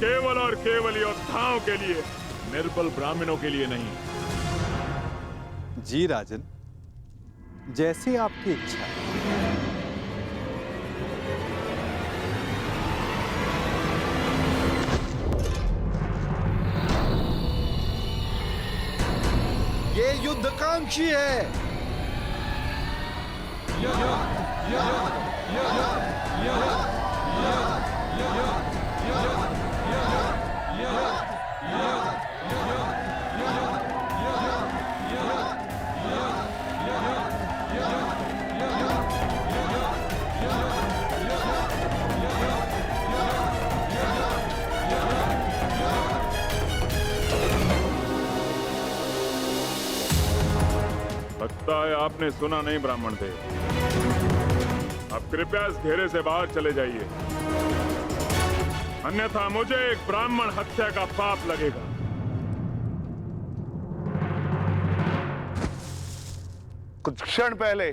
केवल और केवल योद्धाओं के लिए, निर्बल ब्राह्मणों के लिए नहीं। जी राजन, जैसी आपकी इच्छा। ये युद्धकांक्षी है। लगता है आपने सुना नहीं ब्राह्मण देव। अब कृपया इस घेरे से बाहर चले जाइए, अन्यथा मुझे एक ब्राह्मण हत्या का पाप लगेगा। कुछ क्षण पहले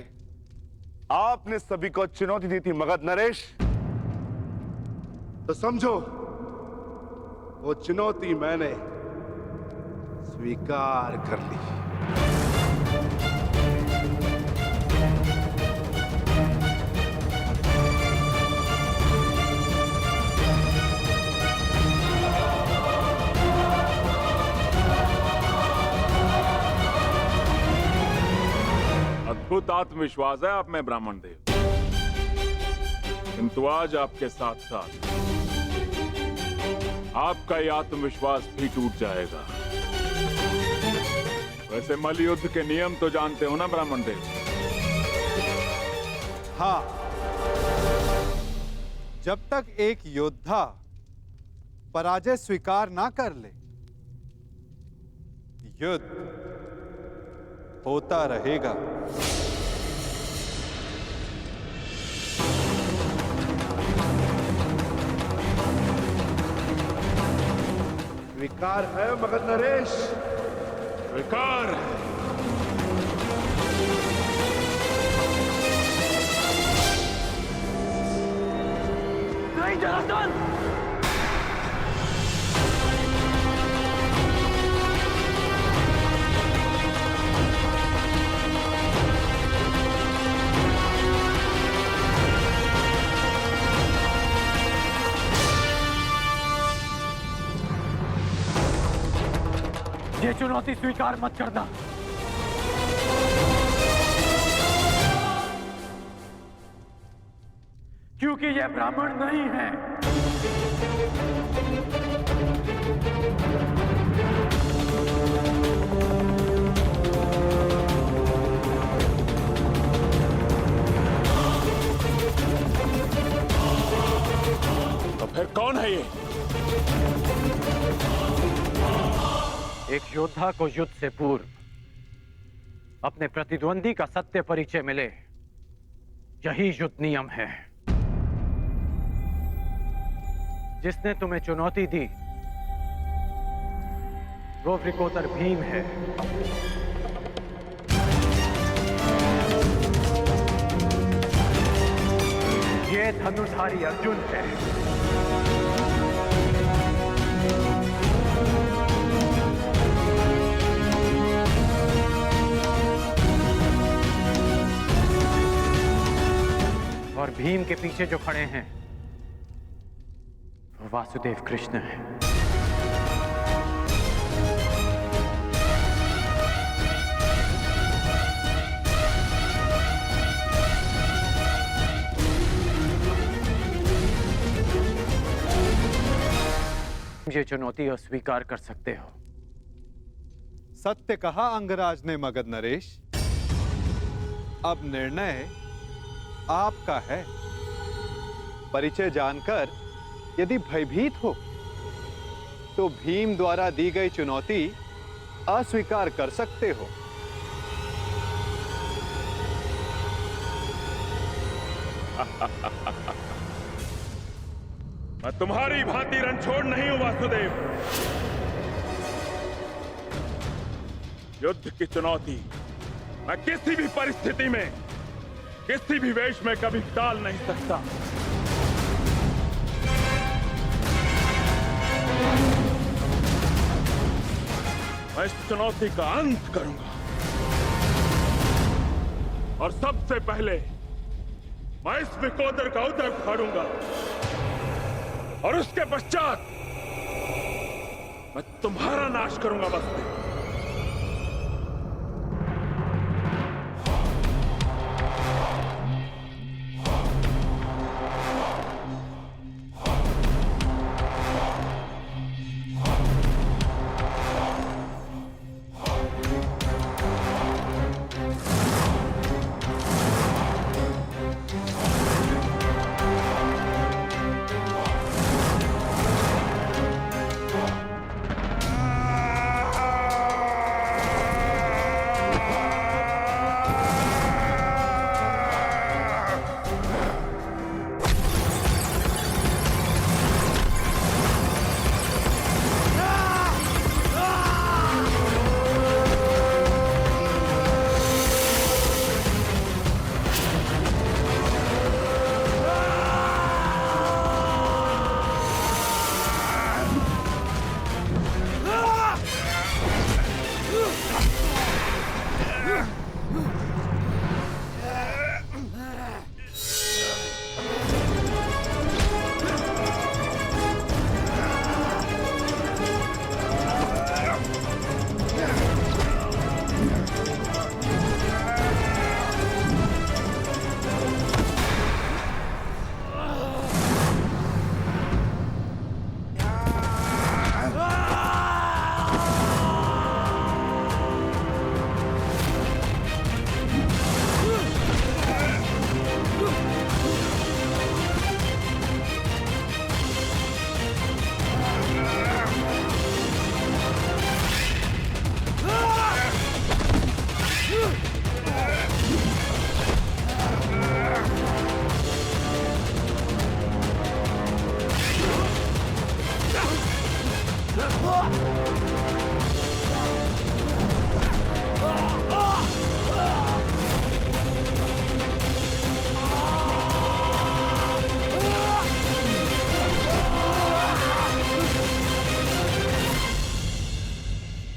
आपने सभी को चुनौती दी थी मगध नरेश, तो समझो वो चुनौती मैंने स्वीकार कर ली। अद्भुत आत्मविश्वास है आप में ब्राह्मण देव, किंतु आज आपके साथ साथ आपका ये आत्मविश्वास भी टूट जाएगा। वैसे मल्लयुद्ध के नियम तो जानते हो ना ब्राह्मण देव? हाँ, जब तक एक योद्धा पराजय स्वीकार ना कर ले, युद्ध होता रहेगा। स्वीकार है मगध नरेश? स्वीकार। नहीं जनार्दन, ये चुनौती स्वीकार मत करना। क्योंकि ये ब्राह्मण नहीं है। तो फिर कौन है ये? एक योद्धा को युद्ध से पूर्व अपने प्रतिद्वंदी का सत्य परिचय मिले, यही युद्ध नियम है। जिसने तुम्हें चुनौती दी वो वृकोदर भीम है। ये धनुर्धारी अर्जुन है। और भीम के पीछे जो खड़े हैं वो वासुदेव कृष्ण है। ये चुनौती अस्वीकार कर सकते हो। सत्य कहा अंगराज ने मगध नरेश। अब निर्णय आपका है। परिचय जानकर यदि भयभीत हो तो भीम द्वारा दी गई चुनौती अस्वीकार कर सकते हो। मैं तुम्हारी भांति रणछोड़ नहीं हूं वासुदेव। युद्ध की चुनौती मैं किसी भी परिस्थिति में, किसी भी वेश में कभी टाल नहीं सकता। मैं इस चुनौती का अंत करूंगा और सबसे पहले मैं इस विकोदर का उदर फाड़ूंगा और उसके पश्चात मैं तुम्हारा नाश करूंगा बस।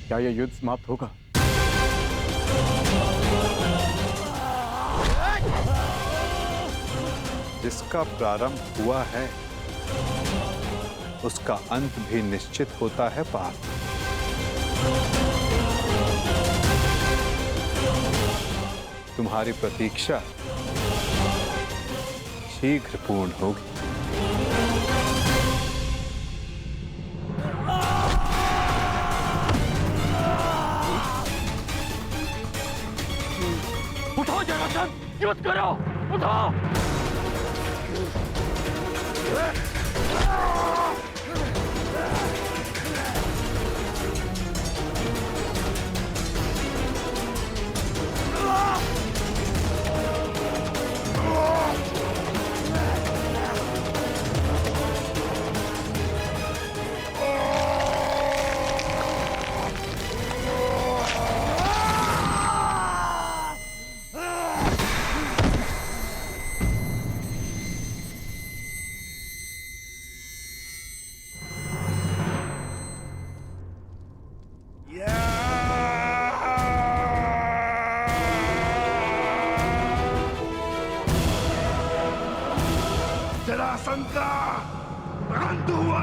क्या यह युद्ध समाप्त होगा? जिसका प्रारंभ हुआ है उसका अंत भी निश्चित होता है पार्थ। तुम्हारी प्रतीक्षा शीघ्र पूर्ण होगी। उठो जरासंध, युद्ध करो, उठो। जरासंध का अंत हुआ।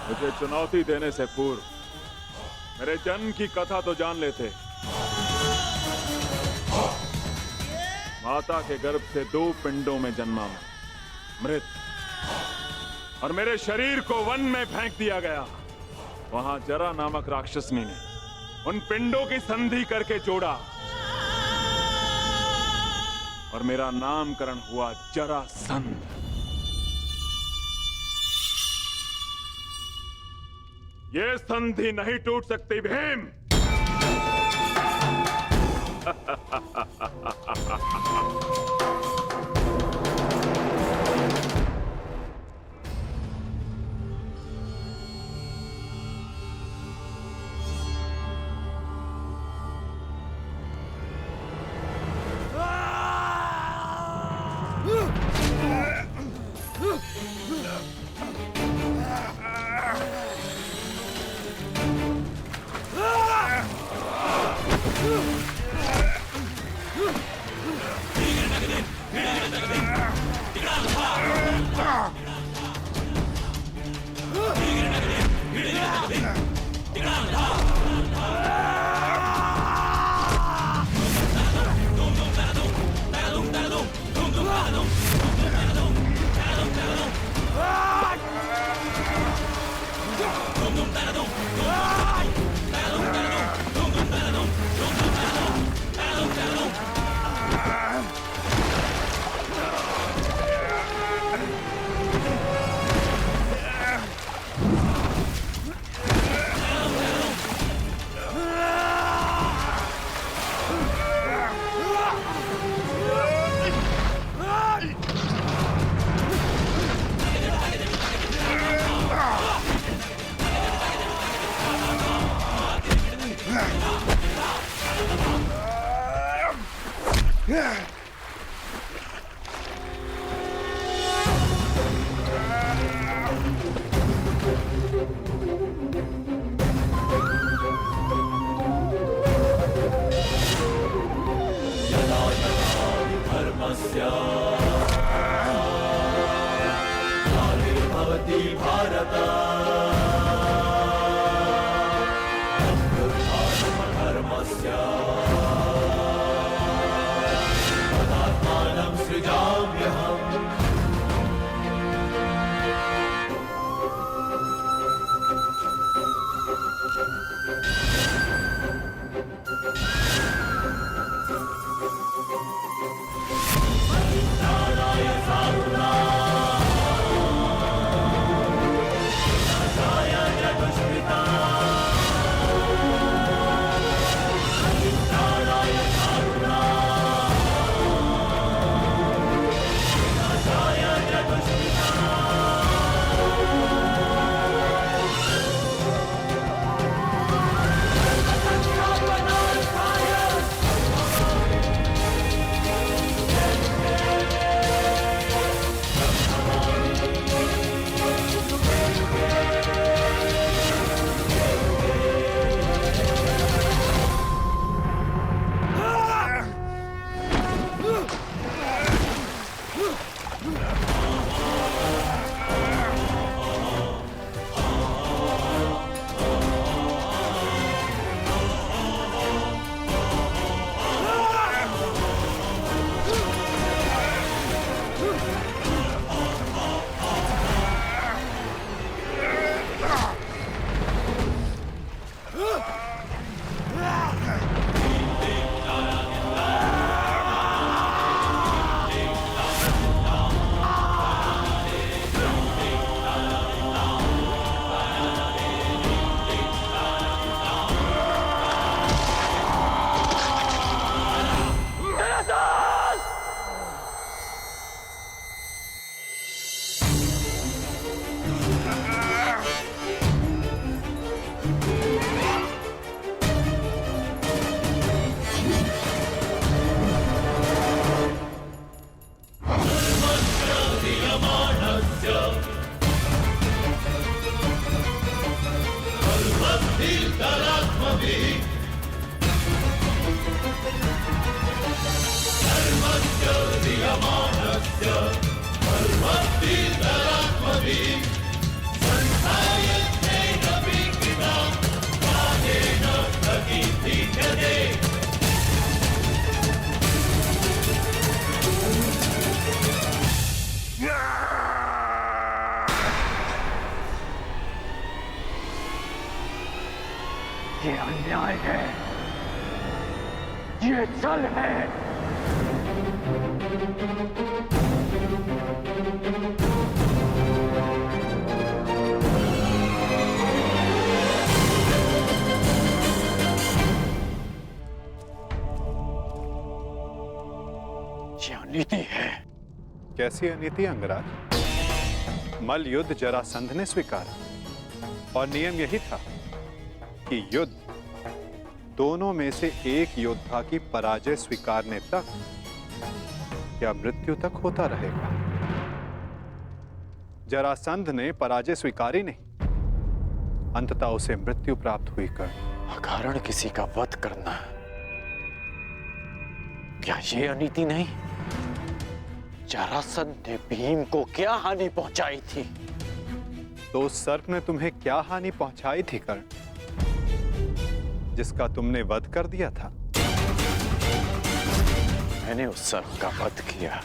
मुझे चुनौती देने से पूर्व मेरे जन्म की कथा तो जान लेते। माता के गर्भ से 2 पिंडों में जन्मा मैं, मृत, और मेरे शरीर को वन में फेंक दिया गया। वहां जरा नामक राक्षसनी ने उन पिंडों की संधि करके जोड़ा और मेरा नामकरण हुआ जरासंध। ये संधि नहीं टूट सकती भीम। ये अन्याय है, ये छल है। ये अनीति है। कैसी अनीति अंगराज? मल युद्ध जरासंध ने स्वीकारा और नियम यही था कि युद्ध दोनों में से एक योद्धा की पराजय स्वीकारने तक या मृत्यु तक होता रहेगा। जरासंध ने पराजय स्वीकारी नहीं, अंततः उसे मृत्यु प्राप्त हुई कर्ण। अकारण किसी का वध करना, क्या ये अनीति नहीं? जरासंध ने भीम को क्या हानि पहुंचाई थी? तो उस सर्प ने तुम्हें क्या हानि पहुंचाई थी कर्ण, जिसका तुमने वध कर दिया था? मैंने उस सर्प का वध किया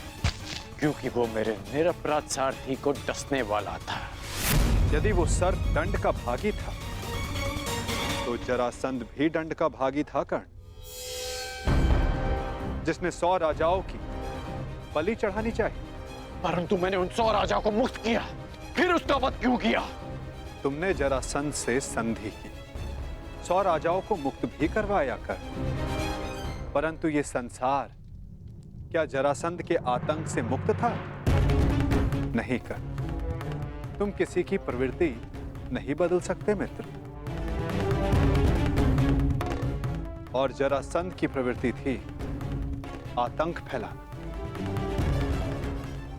क्योंकि वो मेरे निरपराध सारथी को डसने वाला था। यदि वो सर्प दंड का भागी था तो जरासंध भी दंड का भागी था कर्ण, जिसने 100 राजाओं की बलि चढ़ानी चाहिए। परंतु मैंने उन 100 राजाओं को मुक्त किया, फिर उसका वध क्यों किया? तुमने जरासंध से संधि की, 100 राजाओं को मुक्त भी करवाया कर, परंतु ये संसार क्या जरासंध के आतंक से मुक्त था? नहीं कर। तुम किसी की प्रवृत्ति नहीं बदल सकते मित्र। और जरासंध की प्रवृत्ति थी आतंक फैलाना,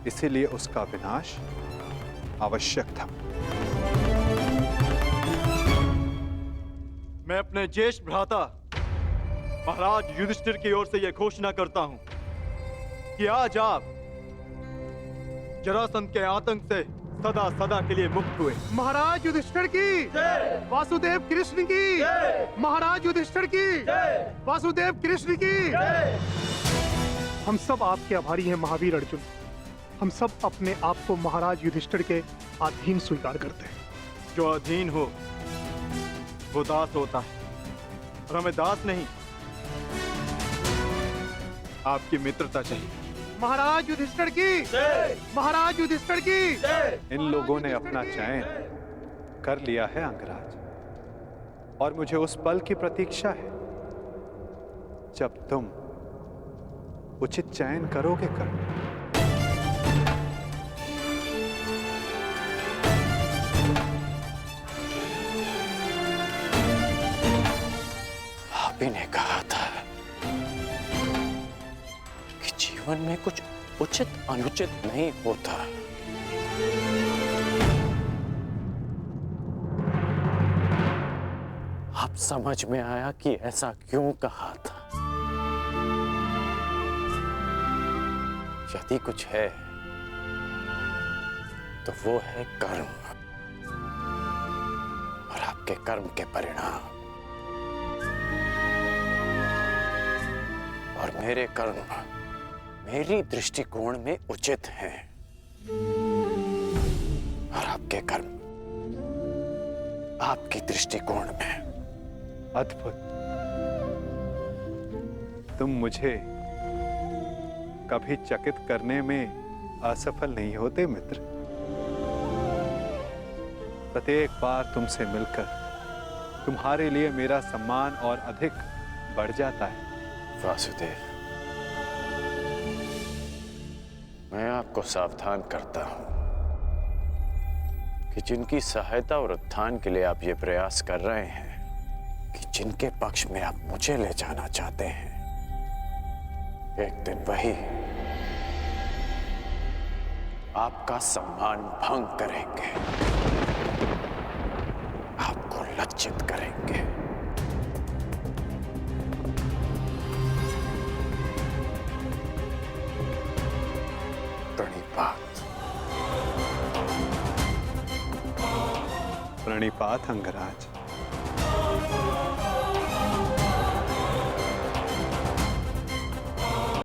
इसीलिए उसका विनाश आवश्यक था। मैं अपने ज्येष्ठ भ्राता महाराज युधिष्ठिर की ओर से यह घोषणा करता हूं कि आज आप जरासंध के आतंक से सदा सदा के लिए मुक्त हुए। महाराज युधिष्ठिर की जय, वासुदेव कृष्ण की जय, महाराज युधिष्ठिर की जय, वासुदेव कृष्ण की जय। हम सब आपके आभारी हैं महावीर अर्जुन। हम सब अपने आप को महाराज युधिष्ठिर के अधीन स्वीकार करते हैं। जो अधीन हो वो दास होता है, और हमें दास नहीं, आपकी मित्रता चाहिए। महाराज युधिष्ठिर की जय, महाराज युधिष्ठिर की जय। इन लोगों ने अपना चयन कर लिया है अंगराज, और मुझे उस पल की प्रतीक्षा है जब तुम उचित चयन करोगे कर्ण। आप ही ने कहा था कि जीवन में कुछ उचित अनुचित नहीं होता। अब समझ में आया कि ऐसा क्यों कहा था। यदि कुछ है तो वो है कर्म, और आपके कर्म के परिणाम। और मेरे कर्म मेरी दृष्टिकोण में उचित हैं, और आपके कर्म आपकी दृष्टिकोण में। अद्भुत। तुम मुझे कभी चकित करने में असफल नहीं होते मित्र। प्रत्येक बार तुमसे मिलकर तुम्हारे लिए मेरा सम्मान और अधिक बढ़ जाता है। वासुदेव, मैं आपको सावधान करता हूं कि जिनकी सहायता और उत्थान के लिए आप ये प्रयास कर रहे हैं कि जिनके पक्ष में आप मुझे ले जाना चाहते हैं, एक दिन वही आपका सम्मान भंग करेंगे, आपको लज्जित करेंगे। प्रणिपात। प्रणिपात अंगराज।